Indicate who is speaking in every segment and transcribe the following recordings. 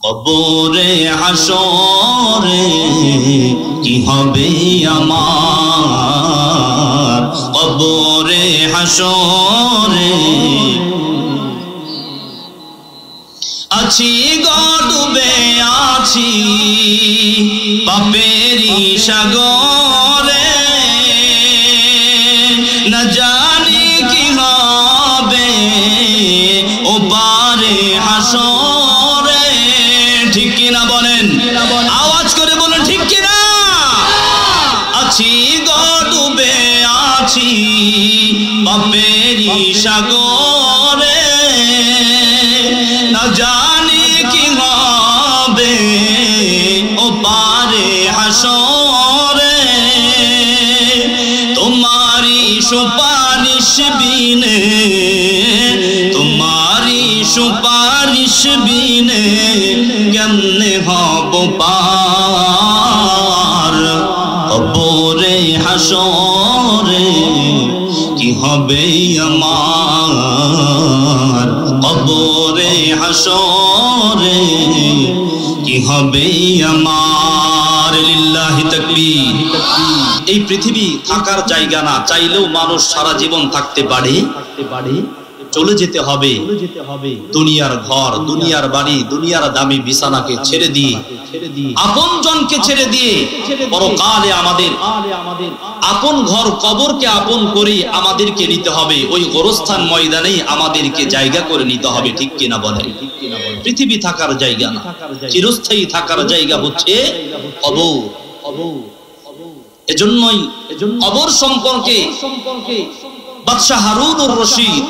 Speaker 1: কবরে হাসরে কি হবে আমার, কবরে হাসরে আছি গো ডুবে আছি পাপেরি সাগরে, না জানি কি হবে ও পারে হাসরে। ঠিক কিনা বলেন, আওয়াজ করে বলেন ঠিক কিনা। আছি গো ডুবে আছি পাপেরি সাগরে, না জানি কি হবে ও পারে হাসরে। তোমারি সুপারিশ বিনে, তোমারি সুপারিশ বিনে কেমনে হব পার, কবরে হাসরে কি হবে আমার, কবরে হাসরে কি হবে আমার। লিল্লাহি তাকবীর। এই পৃথিবী থাকার জায়গা না, চাইলেও মানুষ সারা জীবন থাকতে পারে, চলে যেতে হবে। দুনিয়ার ঘর, দুনিয়ার বাড়ি, দুনিয়ার দামি বিছানাকে ছেড়ে দিয়ে, আপনজনকে ছেড়ে দিয়ে পরকালে আমাদের আপন ঘর কবরকে আপন করে আমাদেরকে নিতে হবে। ওই গোরস্থান ময়দানেই আমাদেরকে জায়গা করে নিতে হবে। ঠিক কিনা বলেন। পৃথিবী থাকার জায়গা না, চিরস্থায়ী থাকার জায়গা হচ্ছে কবর। এজন্যই কবর সম্পর্কে বাদশাহ হারুনুর রশিদ,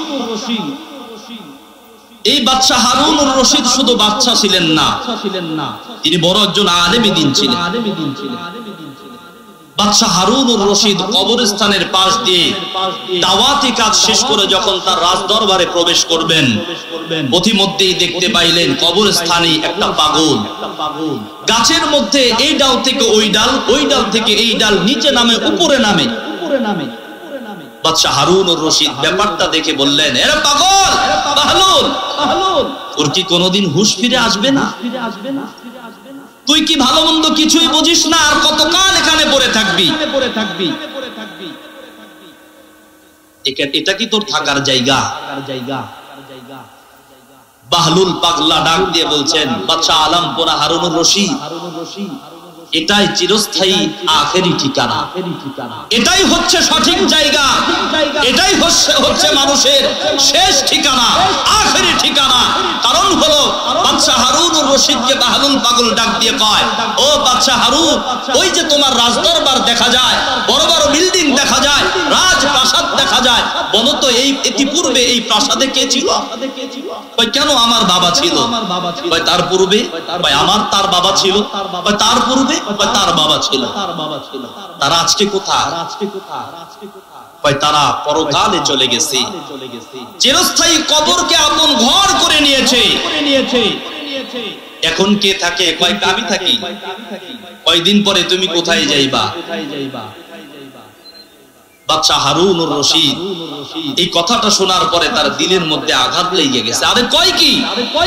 Speaker 1: এই বাদশাহ হারুনুর রশিদ শুধু বাদশাহ ছিলেন না, তিনি বড় একজন আলেম দ্বীন ছিলেন। বাদশাহ হারুনুর রশিদ কবরস্থানের পাশ দিয়ে দাওয়াতি কাজ শেষ করে যখন তার রাজ দরবারে প্রবেশ করবেন, পথিমধ্যেই দেখতে পাইলেন কবরস্থানে একটা পাগল গাছের মধ্যে এই ডাল থেকে ওই ডাল, ওই ডাল থেকে এই ডাল, নিচে নামে উপরে নামে। বাদশাহ হারুনুর রশিদ ব্যাপারটা দেখে বললেন, এরা পাগল বাহলুল, ওর কি কোনোদিন হুঁশ ফিরে আসবে না? তুই কি ভালো মন্দ কিছুই বুঝিস না, আর কতকাল এখানে পড়ে থাকবি? এটা কি তোর থাকার জায়গা? বাহলুল পাগলা ডাক দিয়ে বলছেন, বাদশাহ আলমপুরা হারুনুর রশিদ, এটাই চিরস্থায়ী আখেরি ঠিকানা, এটাই হচ্ছে সঠিক জায়গা, এটাই হচ্ছে মানুষের শেষ ঠিকানা, আখেরি ঠিকানা। কারণ হলো বাদশাহ হারুনুর রশিদকে বাহলুল পাগল ডাক দিয়ে কয়, ও বাদশাহ হারুন, ওই যে তোমার রাজদরবার দেখা যায়, বড় বড় বিল্ডিং দেখা যায়, রাজপ্রাসাদ দেখা যায়, বলো তো এই ইতিপূর্বে এই প্রাসাদে কে ছিল? কেন আমার বাবা ছিল। তার পূর্বে তার বাবা ছিল, তার পূর্বে তার বাবা ছিল। তারা আজকে কোথায়? তারা পরকালে চলে গেছে, চিরস্থায়ী কবরকে আপন ঘর করে নিয়েছে। এখন কে থাকে? কয় আমি থাকি। কয়দিন পরে তুমি কোথায় যাইবা? বাদশাহ হারুনুর রশিদ এই কথাটা শোনার পরে তার দিলের মধ্যে আঘাত লেগে গেছে। আরে কয় কি?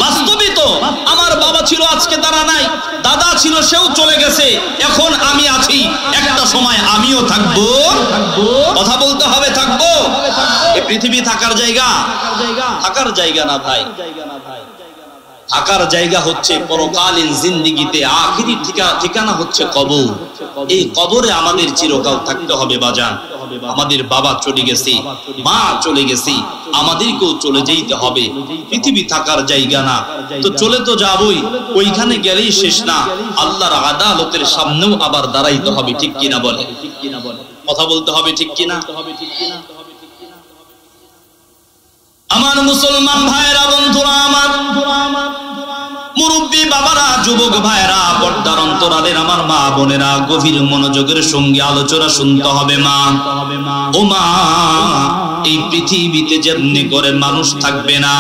Speaker 1: বাস্তবিক তো আমার বাবা ছিল, আজকে তারা নাই, দাদা ছিল, সেও চলে গেছে, এখন আমি আছি, একটা সময় আমিও থাকবো। কথা বলতে হবে, থাকবো। এই পৃথিবী থাকার জায়গা? থাকার জায়গা না ভাই। থাকার জায়গা হচ্ছে পরকালীন জিন্দেগিতে, আখিরি ঠিকানা হচ্ছে কবর। এই কবরে আমাদের চিরকাল থাকতে হবে বাজান। আমাদের বাবা চলে গেছে, মা চলে গেছে, আমাদেরকেও চলে যেতে হবে। পৃথিবী থাকার জায়গা না, তো চলে তো যাবই, ওইখানে গেলেই শেষ না, আল্লাহর আদালতের সামনেও আবার দাঁড়াইতে হবে। ঠিক কিনা বলে? কথা বলতে হবে, ঠিক কিনা? আমার মুসলমান ভাইরা, বন্ধুরা আমার, মুরব্বী বাবারা, যুবক ভাইরা, পর্দার অন্তরালের আমার মা বোনেরা, গভীর মনোযোগের সঙ্গে আলোচনা শুনতে হবে। মা ও মা, এই পৃথিবীতে যেমনি করে মানুষ থাকবে না,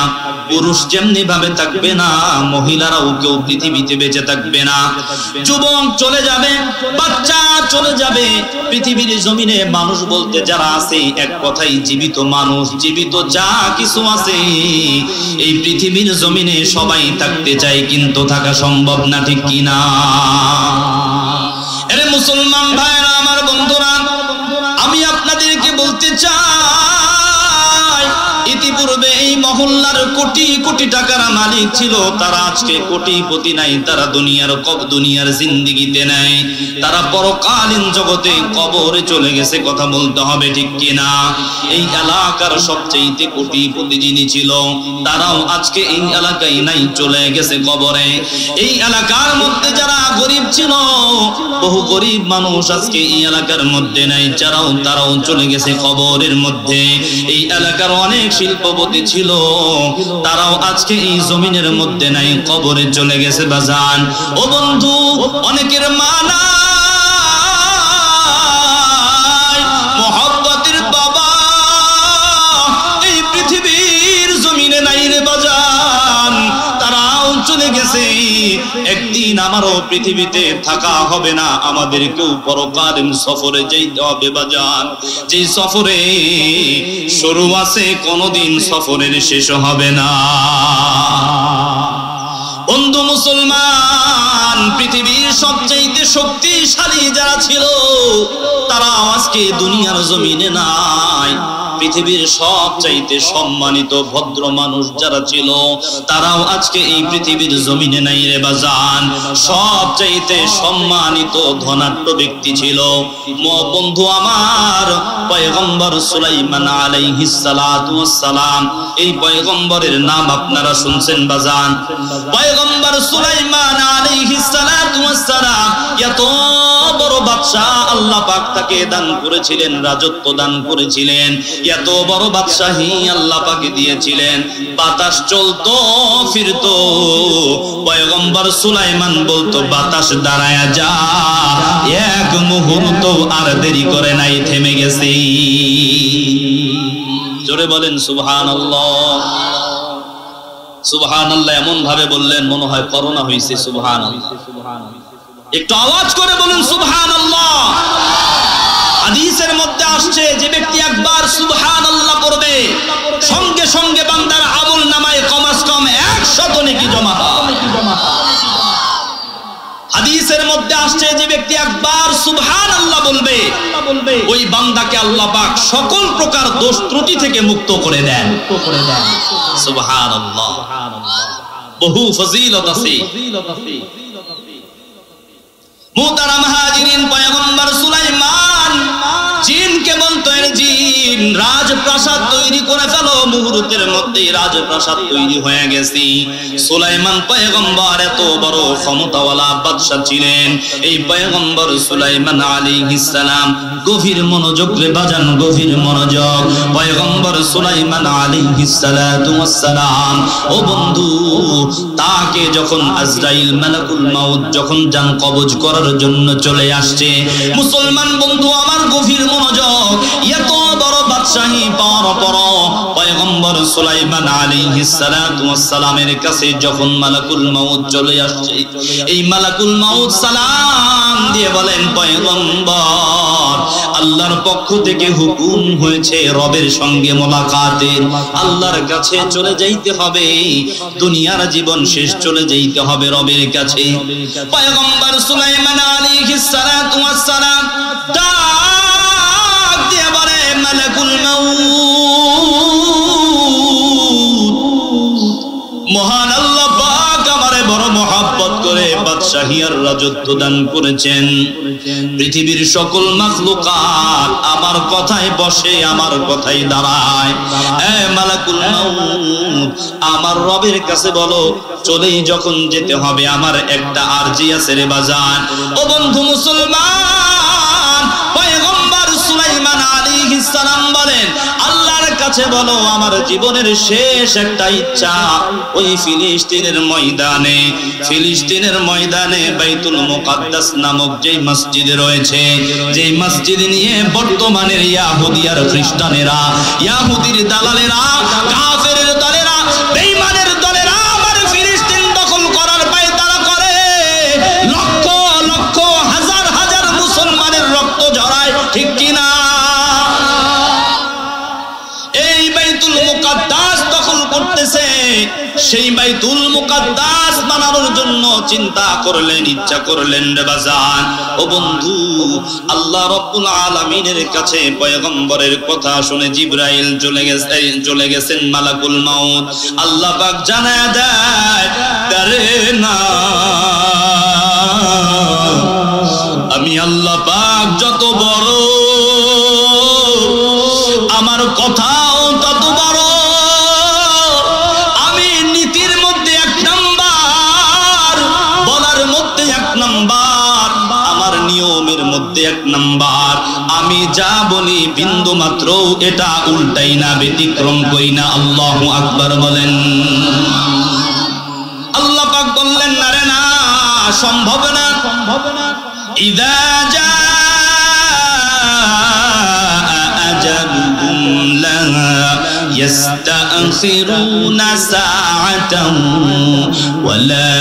Speaker 1: পুরুষ যেমনি ভাবে থাকবে না, মহিলারাও কেউ পৃথিবীতে বেঁচে থাকবে না। যুবক চলে যাবে, বাচ্চা চলে যাবে, পৃথিবীর জমিনে মানুষ বলতে যারা আছে এক কথাই জীবিত মানুষ, জীবিত যা কিছু আছে এই পৃথিবীর জমিনে সবাই থাকতে চায়, কিন্তু থাকা সম্ভব না, ঠিক কিনা? আরে মুসলমান ভাইরা আমার, বন্ধুরা, আমি আপনাদেরকে বলতে চাই, ইতিপূর্বে এই মহল্লার কোটি কোটি টাকার মালিক ছিল, তারা আজকে কোটিপতি নাই, তারা দুনিয়ার জিন্দেগিতে নাই, তারা পরকালীন জগতে কবরে চলে গেছে, কথা বলতে হবে, ঠিক কিনা? এই এলাকার সবচেয়ে কোটিপতি যিনি ছিল তারাও আজকে এই এলাকায় নাই, চলে গেছে কবরে। এই এলাকার মধ্যে যারা গরিব ছিল, বহু গরিব মানুষ আজকে এই এলাকার মধ্যে নাই, তারাও চলে গেছে কবরের মধ্যে। এই এলাকার অনেক শিল্পপতি ছিল, তারাও আজকে এই জমিনের মধ্যে নাই, কবরে চলে গেছে। বাজান ও বন্ধু, অনেকের মা নাই, মোহাব্বতের বাবা এই পৃথিবীর জমিনে নাই রে বাজান, তারাও চলে গেছে। একদিন আমারও পৃথিবীতে থাকা হবে না, আমাদেরকেও পরকালীন সফরে যেতে হবে বাজান, যে সফরে শুরু আছে কোনদিন সফরের শেষ হবে না। বন্ধু মুসলমান, পৃথিবীর সবচেয়ে শক্তিশালী যারা ছিল তারা আজকে দুনিয়ার জমিনে নাই। পৃথিবীর সবচাইতে সম্মানিত ভদ্র মানুষ যারা ছিল তারাও আজকে এই পৃথিবীর জমিনে নাই রে বাজান। সবচাইতে সম্মানিত ধনাঢ্য ব্যক্তি ছিল বন্ধু আমার পয়গম্বর সুলাইমান আলাইহিস সালাতু ওয়াস সালাম। এই পয়গম্বরের নাম আপনারা শুনছেন বাজান। পয়গম্বর সুলাইমান আলাইহিস সালাতু ওয়াস সালাম এত বড় বাদশা আল্লাহ পাক তাকে দান করেছিলেন, রাজত্ব দান করেছিলেন, এত বড় বাদশাহী আল্লাহ পাকে দিয়েছিলেন। বাতাস চলতো ফিরতো, পয়গম্বর সুলাইমান বলতো বাতাস দাঁড়ায়া যা, এক মুহূর্ত আর দেরি করে নাই, থেমে গেছে। জোরে বলেন সুবহানাল্লাহ। সুবহানাল্লাহ এমন ভাবে বললেন মনে হয় করোনা হয়েছে। সুবহানাল্লাহ, একটু আওয়াজ করে বলুন সুবহানাল্লাহ। হাদিসের মধ্যে আসছে যে ব্যক্তি একবার সুবহানাল্লাহ পড়বে সঙ্গে সঙ্গে বান্দার আমল নামায় কমাস কম 100 নেকি জমা হয়। হাদিসের মধ্যে আসছে যে ব্যক্তি একবার সুবহানাল্লাহ বলবে ওই বান্দাকে আল্লাহ পাক সকল প্রকার দোষ ত্রুটি থেকে মুক্ত করে দেন। সুবহানাল্লাহ, বহু ফজিলত আছে। মুহতারাম হাজিরিন, পয়গম্বর সুলাইমান জিনকে বলতো জিন রাজপ্রাসাদ তৈরি করে ফেলো, মুহূর্তের মধ্যে রাজপ্রাসাদ তৈরি হয়ে গেছে। সুলাইমান পয়গম্বর এত বড় ক্ষমতাওয়ালা বাদশা ছিলেন। এই পয়গম্বর সুলাইমান আলাইহিস সালাম গভীর মনোযোগ রে বাজান, গভীর মনোযোগ। পয়গম্বর সুলাইমান আলাইহিস সালাতু ওয়াস সালাম ও বন্ধু, তাকে যখন আজরাইল মালাকুল মাউত যখন জান কবজ করার জন্য চলে আসছে, মুসলমান বন্ধু আমার গভীর মনোযোগ, এত বড় বাদশাহী পাওয়ার পর পয়গম্বর সুলাইমান আলাইহিস সালাতু ওয়াস সালামের কাছে যখন মালাকুল মাউত চলে আসছে, এই মালাকুল মাউত সালাম দিয়ে বলেন পয়গম্বর আল্লাহর পক্ষ থেকে হুকুম হয়েছে রবের সঙ্গে মোলাকাতের, আল্লাহর কাছে চলে যাইতে হবে, দুনিয়ার জীবন শেষ, চলে যাইতে হবে রবের কাছে। পয়গম্বর সুলাইমান আলাইহিস সালাতু ওয়াস সালাম ডাক দিয়ে বলে মালাকুল মাউত, মহান আল্লাহ পাক আমারে বড় মহব্বত করে বাদশাহী আর রাজত্ব দান করেছেন। পৃথিবীর সকল মাখলুকাত আমার কথায় বসে, আমার কথায় দাঁড়ায়। এ মালাকুল মাউত, আমার রবের কাছে বলো চলেই যখন যেতে হবে, আমার একটা আরজি আছে রে বাজান। ও বন্ধু মুসলমান, পয়গম্বর সুলাইমান আলাইহিস সালাম বলেন আল্লাহর কাছে বলো আমার জীবনের শেষ একটা ইচ্ছা, ওই ফিলিস্তিনের ময়দানে বাইতুল মুকাদ্দাস নামক যে মসজিদ রয়েছে, যে মসজিদ নিয়ে বর্তমানের ইহুদি আর খ্রিস্টানেরা, ইহুদির দালালেরা, কাফেরের দলেরা, বেঈমানের দলেরা আমার ফিলিস্তিন দখল করার পায়তারা করে, লক্ষ লক্ষ হাজার হাজার মুসলমানের রক্ত ঝরায়, সেই বাইতুল মুকাদ্দাস বানানোর জন্য চিন্তা করলেন, ইচ্ছা করলেন রে বাজান ও বন্ধু। আল্লাহ রাব্বুল আলামিনের কাছে পয়গম্বরের কথা শুনে জিবরাইল চলে গেছেন মালাকুল মাউত। আল্লাহ পাক জানায় দেয়, করে না আমি আল্লাহ পাক যত বড়, আমার কথাও তত বড়। আমি নীতির মধ্যে এক নাম্বার, বলার মধ্যে এক নাম্বার, আমার নিয়মের মধ্যে এক নাম্বার। আমি যা বলি বিন্দু মাত্র এটা উল্টাই না, ব্যতিক্রম করি না। আল্লাহু আকবার বলেন। আল্লাহ পাক বললেন, না রে না, সম্ভব না, সম্ভব না। ইযা يستأخرون ساعة ولا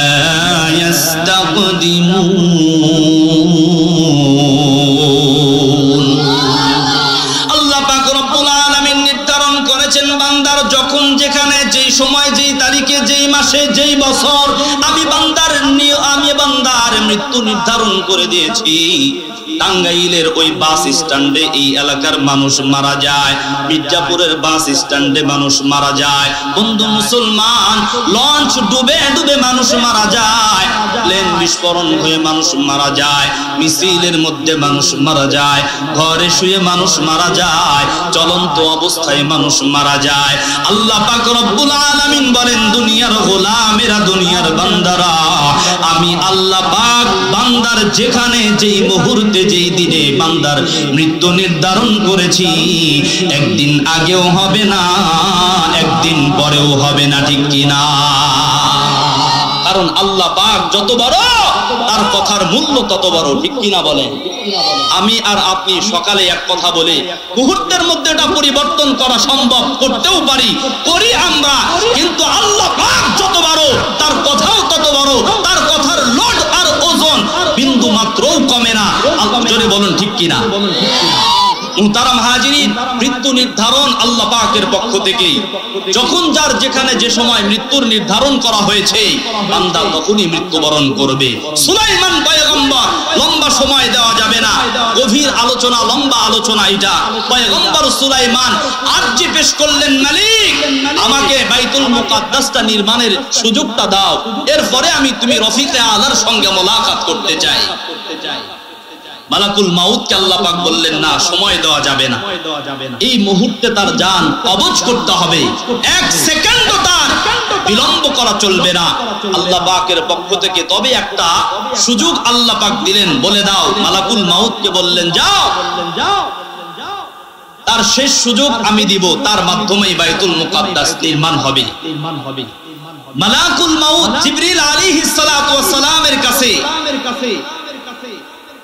Speaker 1: يستقدمون। আল্লাহ পাক রব্বুল আলামিন নির্ধারণ করেছেন বান্দার যখন যেখানে যেই সময় যেই তারিখে যেই মাসে যেই বছর আমি বান্দার মৃত্যু নির্ধারণ করে দিয়েছি। টাঙ্গাইলের ওই বাস স্ট্যান্ডে এই এলাকার মানুষ মারা যায়, মির্জাপুরের বাস স্ট্যান্ডে মানুষ মারা যায়। বন্ধু মুসলমান, লঞ্চ ডুবে ডুবে মানুষ মারা যায়, প্লেন বিস্ফোরণ হয়ে মানুষ মারা যায়, মিছিলের মধ্যে মানুষ মারা যায়, ঘরে শুয়ে মানুষ মারা যায়, চলন্ত অবস্থায় মানুষ মারা যায়। আল্লাহ পাক রব্বুল আলামিন বলেন, দুনিয়ার গোলামেরা, দুনিয়ার বান্দারা, আমি আল্লাহ পাক বান্দার যেখানে যেই মুহূর্তে যেই দিনে বান্দার মৃত্যু নির্ধারণ করেছি, একদিন আগেও হবে না, একদিন পরেও হবে না, ঠিক কিনা? কারণ আল্লাহ পাক যত বড় তার কথার মূল্য তত বড়, ঠিক কিনা বলেন? আমি আর আপনি সকালে এক কথা বলে মুহূর্তের মধ্যে এটা পরিবর্তন করা সম্ভব, করতেও পারি, করি আমরা, কিন্তু আল্লাহ পাক যত বড় তার কথাও তত বড়, তার কথার লোড আর ওজন বিন্দু মাত্রও কমে না। আল্লাহ জোরে বলুন, ঠিক কিনা? মুহতারাম হাজিরিন, মৃত্যু নির্ধারণ আল্লাহ পাকের পক্ষ থেকে। যখন যার যেখানে যে সময় মৃত্যুর নির্ধারণ করা হয়েছে, বান্দা তখনই মৃত্যুবরণ করবে। সুলাইমান পয়গম্বর, লম্বা সময় দেওয়া যাবে না, গভীর আলোচনা, লম্বা আলোচনা এটা। পয়গম্বর সুলাইমান আরজি পেশ করলেন, মালিক আমাকে বাইতুল মুকাদ্দাসটা নির্মাণের সুযোগটা দাও, এরপরে আমি তুমি রফিকে আলার সঙ্গে মোলাকাত করতে চাই। মালাকুল মাউতকে আল্লাহ পাক বললেন, না, সময় দেওয়া যাবে না, এই মুহূর্তে তার জান কবজ করতে হবে, এক সেকেন্ডও তার বিলম্ব করা চলবে না। আল্লাহ পাকের পক্ষ থেকে তবে একটা সুযোগ আল্লাহ পাক দিলেন, বলে দাও। মালাকুল মাউতকে বললেন, যাও, তার শেষ সুযোগ আমি দিব, তার মাধ্যমেই বাইতুল মুকাদ্দাস নির্মাণ হবে। মালাকুল মাউত জিবরিল আলাইহিস সালাতু ওয়াস সালামের কাছে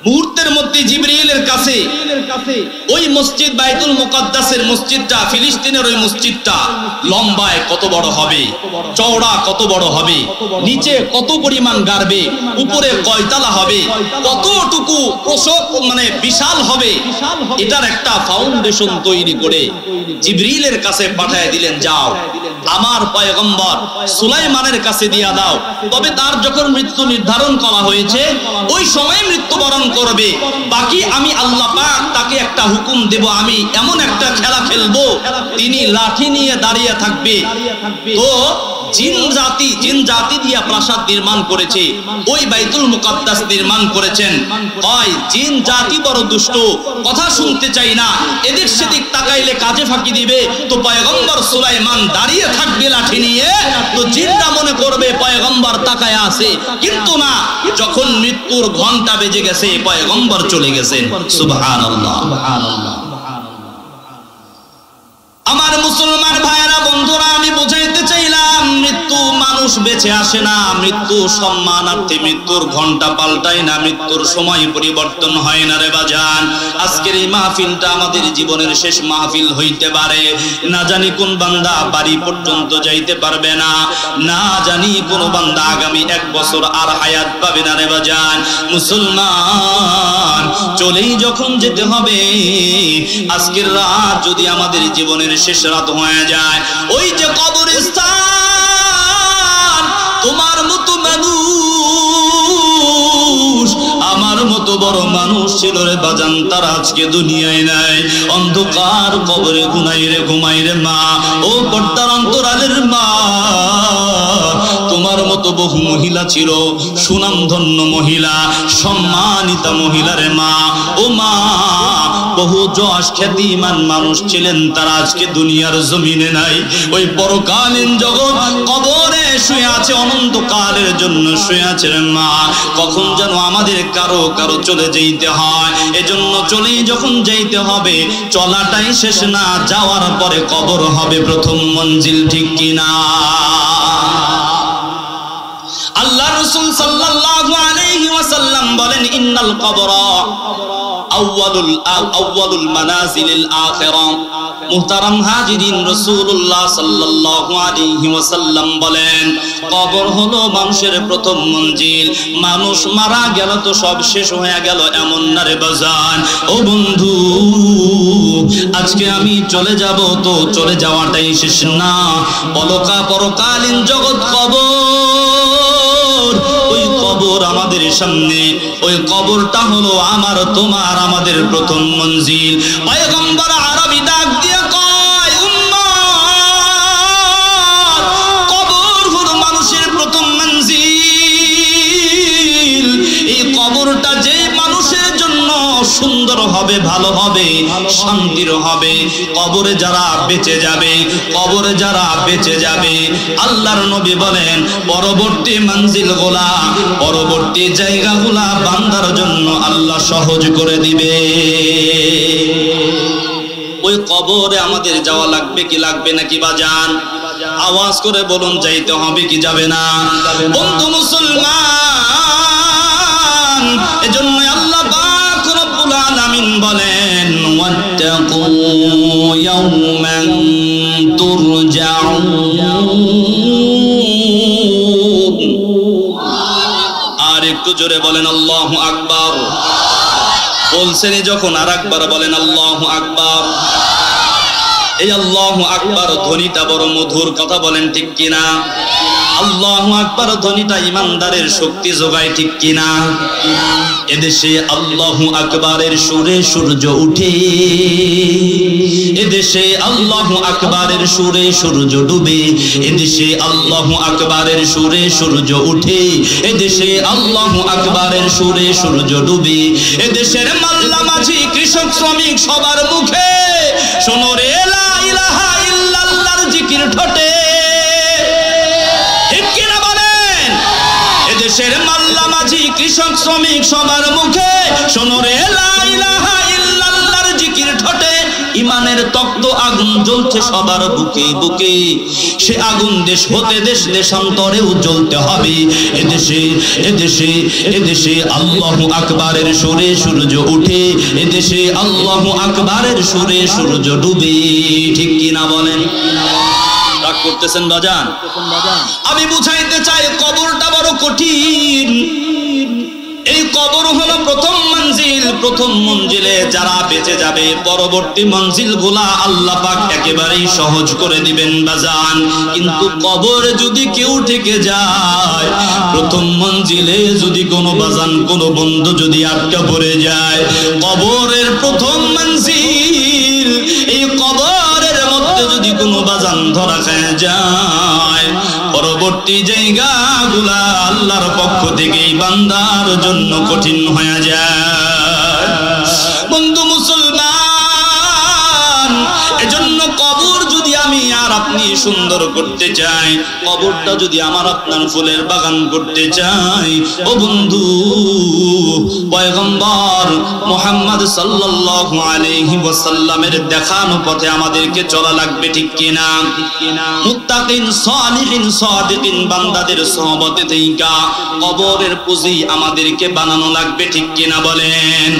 Speaker 1: মুহূর্তের মধ্যে জিবরিলের কাছে ওই মসজিদ বাইতুল মুকাদ্দাসের মসজিদটা, ফিলিস্তিনের ওই মসজিদটা লম্বায় কত বড় হবে, চওড়া কত বড় হবে, নিচে কত পরিমাণ গাড়বে, উপরে কয়তলা হবে, কতটুকু মানে বিশাল হবে, এটার একটা ফাউন্ডেশন তৈরি করে জিবরিলের কাছে পাঠিয়ে দিলেন, যাও আমার পয়গম্বর সুলাইমানের কাছে দিয়া দাও, তবে তার যখন মৃত্যু নির্ধারণ করা হয়েছে ওই সময় মৃত্যুবরণ করবে। বাকি আমি আল্লাহ পাক তাকে একটা হুকুম দেব, আমি এমন একটা খেলা খেলবো, তিনি লাঠি নিয়ে দাঁড়িয়ে থাকবে। তো জিন জাতি দিয়া প্রাসাদ নির্মাণ করেছে, ওই বাইতুল মুকাদ্দাস নির্মাণ করেছেন। কয় জিন জাতি বড় দুষ্ট, কথা শুনতে চাই না, এদিক সেদিক তাকাইলে কাজে ফাঁকি দিবে। তো পয়গম্বর সুলাইমান দাঁড়িয়ে থাকবে লাঠি নিয়ে, তো জিনরা মনে করবে পয়গম্বর তাকায় আছে, কিন্তু না, যখন মৃত্যুর ঘন্টা বেজে গেছে পয়গম্বর চলে গেছেন। সুবহানাল্লাহ। আমার মুসলমান ভাইয়েরা, বন্ধুরা, আমি বুঝাইতে চাইলাম মৃত্যু মানুষ বেঁচে আসে না, মৃত্যু সম্মানার্থে মৃত্যুর ঘন্টা পাল্টায় না, মৃত্যুর সময় পরিবর্তন হয় না রে বাজান। আজকের এই মাহফিলটা আমাদের জীবনের শেষ মাহফিল হইতে পারে, না জানি কোন বান্দা বাড়ি পর্যন্ত যাইতে পারবে না, না জানি কোন বান্দা আগামী 1 বছর আর হায়াত পাবে না রে বাজান। মুসলমান, চলেই যখন যেতে হবে, আজকের রাত যদি আমাদের জীবনের শেষ রাত হয়ে যায়, ওই যে কবরস্থান তোমার মতো মানুষ, আমার মতো বড় মানুষ ছিল রে বাজান, তারা আজকে দুনিয়ায় নাই। অন্ধকার কবরে ঘুমাই রে মা, ও পর্দার অন্তরালের মা, তোমার মতো বহু মহিলা ছিল, সুনামধন্য মহিলা, সম্মানিতা মহিলারে মা, ও মা, বহু যশ খ্যাতিমান মানুষ ছিলেন, তারা আজকে দুনিয়ার জমিনে নাই। ওই পরকালীন জগৎ কবরে শুয়ে আছে, অনন্তকালের জন্য শুয়ে আছে রে মা। কখন যেন আমাদের কারো কারো চলে যেতে হয়, এজন্য চলেই যখন যেতে হবে, চলাটাই শেষ না, যাওয়ার পরে কবর হবে প্রথম মঞ্জিল, ঠিক কিনা? আল্লাহ রাসূল সাল্লাল্লাহু আলাইহি ওয়াসাল্লাম বলেন, ইন্নাল কবরা আউয়ালুল মানাজিলিল আখিরা। মুহতারাম হাজিরিন, রাসূলুল্লাহ সাল্লাল্লাহু আলাইহি ওয়াসাল্লাম বলেন, কবর হলো মানুষের প্রথম মঞ্জিল। মানুষ মারা গেল তো সব শেষ হয়ে গেল এমন না রে বাজান। ও বন্ধু, আজকে আমি চলে যাব তো চলে যাওয়াটাই শেষ না, পরকালীন জগৎ কবর, ওই কবর আমাদের সামনে, ওই কবরটা হলো আমার তোমার আমাদের প্রথম মঞ্জিল। পয়গম্বর আরবি ডাক দিয়ে কয়, উম্মত, কবর হলো মানুষের প্রথম মঞ্জিল। এই কবরটা যে মানুষের জন্য সুন্দর হবে, ভালো হবে, শান্তির হবে, কবরে যারা বেঁচে যাবে, কবরে যারা বেঁচে যাবে, আল্লাহর নবী বলেন পরবর্তী মঞ্জিলগুলা, পরবর্তী জায়গাগুলা বান্দার জন্য আল্লাহ সহজ করে দিবে। ওই কবরে আমাদের যাওয়া লাগবে কি লাগবে নাকি বাজান? আওয়াজ করে বলুন, যাইতে হবে কি যাবে না? বন্ধু মুসলমান, এজন্য আল্লাহ পাক রব্বুল আলামিন বলেন, ওয়াত্তাকু ইয়াওমান তুরজাউন। আর একটু জোরে বলেন আল্লাহু আকবার। বলছেন যখন আর একবার বলেন আল্লাহু আকবার। এই আল্লাহু আকবার ধ্বনিটা বড় মধুর, কথা বলেন ঠিক কিনা? আল্লাহু আকবার ধ্বনিটা ইমানদারের শক্তি যোগায়, ঠিক কিনা? এদেশে আল্লাহু আকবারের সুরে সূর্য উঠে, এদেশে আল্লাহু আকবারের সুরে সূর্য ডুবে, এদেশে আল্লাহু আকবারের সুরে সূর্য উঠে, এদেশে আল্লাহু আকবারের সুরে সূর্য ডুবে। এদেশের মাল্লা মাঝি কৃষক শ্রমিক সবার মুখে শোনো রে লা ইলাহা ইল্লাল্লাহর জিকির ঠোঁটে, ঠিক কিনা বলেন? এদেশের মাল্লা মাঝি কৃষক শ্রমিক সবার মুখে শোনো রে লা ইলাহা ইল্লাল্লাহর জিকির ঠোঁটে। ইমানের তপ্ত আগুন জ্বলছে সবার বুকে বুকে, সে আগুন দেশ হতে দেশ দেশান্তরেও জ্বলতে হবে। এদেশে এদেশে এদেশে আল্লাহু আকবারের সুরে সূর্য উঠে, এদেশে আল্লাহু আকবারের সুরে সূর্য ডুবে, ঠিক কিনা বলেন? রাগ করতেছেন বাজান? আমি বুঝাইতে চাই কবরটা বড় কঠিন। এই কবর হলো প্রথম মঞ্জিল, প্রথম মঞ্জিলে যারা বেঁচে যাবে, পরবর্তী মঞ্জিলগুলা আল্লাহ পাক একেবারেই সহজ করে দিবেন বাজান। কিন্তু কবরে যদি কেউ থেকে যায়, প্রথম মঞ্জিলে যদি কোনো বাজান কোনো বন্ধু যদি আটকা পড়ে যায়, কবরের প্রথম মঞ্জিল, এই কবরের মধ্যে যদি কোনো বাজান ধরা খেয়ে যায়, পরবর্তী জায়গাগুলা আল্লাহর পক্ষ থেকেই বান্দার জন্য কঠিন হয়ে যায়। বন্ধু মুসলমান, এজন্য কবর যদি আমি আর আপনি সুন্দর করতে চাই, কবরটা যদি আমার আপনার ফুলের বাগান করতে চাই, ও বন্ধু, পয়গম্বর মুহাম্মদ সাল্লাল্লাহু আলাইহি ওয়াসাল্লামের দেখানো পথে আমাদেরকে চলা লাগবে, ঠিক কিনা? মুত্তাকিন সালিহিন সাদিকিন বান্দাদের সোহবতে থেইকা কবরের পুঁজি আমাদেরকে বানানো লাগবে, ঠিক কিনা বলেন?